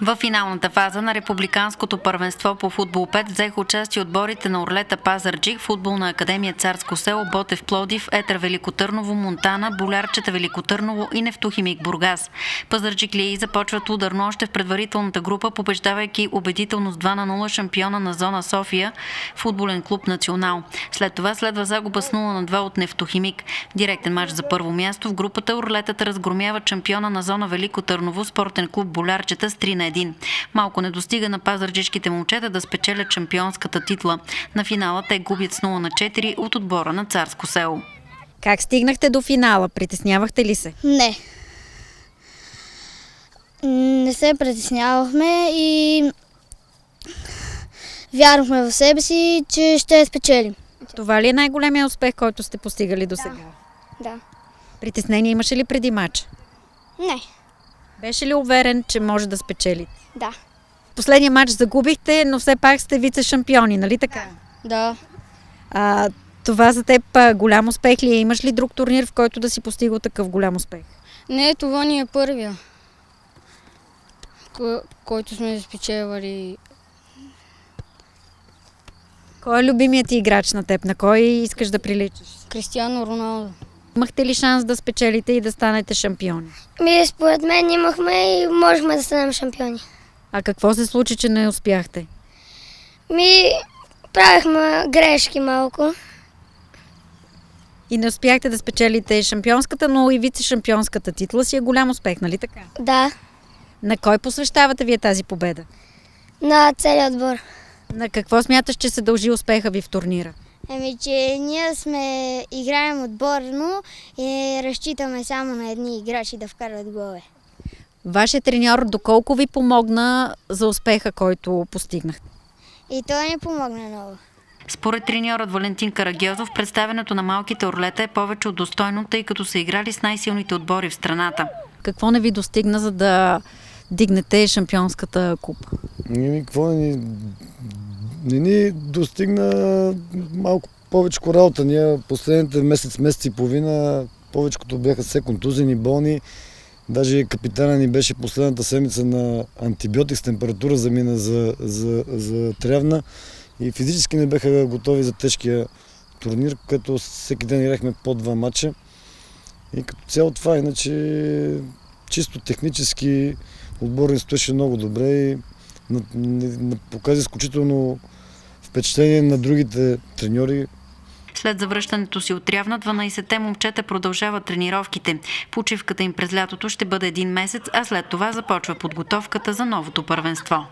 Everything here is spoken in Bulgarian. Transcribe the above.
В финалната фаза на републиканското първенство по футбол 5 взеха участие отборите на Орлета Пазарджик, Футболна академия Царско село, Ботев Пловдив, Етър Велико Търново, Монтана, Болярчета Велико Търново и Нефтохимик Бургас. Пазарджиклии започват ударно още в предварителната група, побеждавайки убедително с 2-0 шампиона на зона София, футболен клуб Национал. След това следва загуба с 0-2 от Нефтохимик. Директен матч за първо място в групата Орлетата разгромява шампиона на зона Велико Търново, спортен клуб Болярчета с 3-1. Малко не достига на пазарджишките момчета да спечелят шампионската титла. На финала те губят с 0-4 от отбора на Царско село. Как стигнахте до финала? Притеснявахте ли се? Не. Не се притеснявахме и вярвахме в себе си, че ще спечелим. Това ли е най-големия успех, който сте постигали до сега? Да. Притеснение имаше ли преди матч? Не. Беше ли уверен, че може да спечелите? Да. Последния матч загубихте, но все пак сте вице-шампиони, нали така? Да. Това за теб голям успех ли е? Имаш ли друг турнир, в който да си постигал такъв голям успех? Не, това ни е първия, който сме спечелвали. Кой е любимият ти играч на теб? На кой искаш да приличаш? Кристиано Роналдо. Имахте ли шанс да спечелите и да станете шампиони? Според мен имахме и можехме да станем шампиони. А какво се случи, че не успяхте? Правихме грешки малко. И не успяхте да спечелите шампионската, но и вице-шампионската титла си е голям успех, нали така? Да. На кой посвещавате вие тази победа? На целия отбор. На какво смяташ, че се дължи успеха ви в турнира? Че ние играем отборно и разчитаме само на едни играчи да вкарват голове. Вашият треньор доколко ви помогна за успеха, който постигнахте? И той ни помогна много. Според треньорът Валентин Карагьозов, представянето на малките Орлета е повече от достойно, тъй като са играли с най-силните отбори в страната. Какво не ви достигна, за да дигнете шампионската купа? Какво не ни достигна малко повече работа. Ние последните месец и половина повечето бяха все контузени, болни. Даже капитана ни беше последната седмица на антибиотик с температура замина за тревна и физически не бяха готови за тежкия турнир, като всеки ден играхме по 2 мача. И като цяло това, иначе чисто технически отборът ни стоеше много добре и показа изключително впечатление на другите треньори. След завръщането си от Трявна, 12-те момчета продължават тренировките. Почивката им през лятото ще бъде 1 месец, а след това започва подготовката за новото първенство.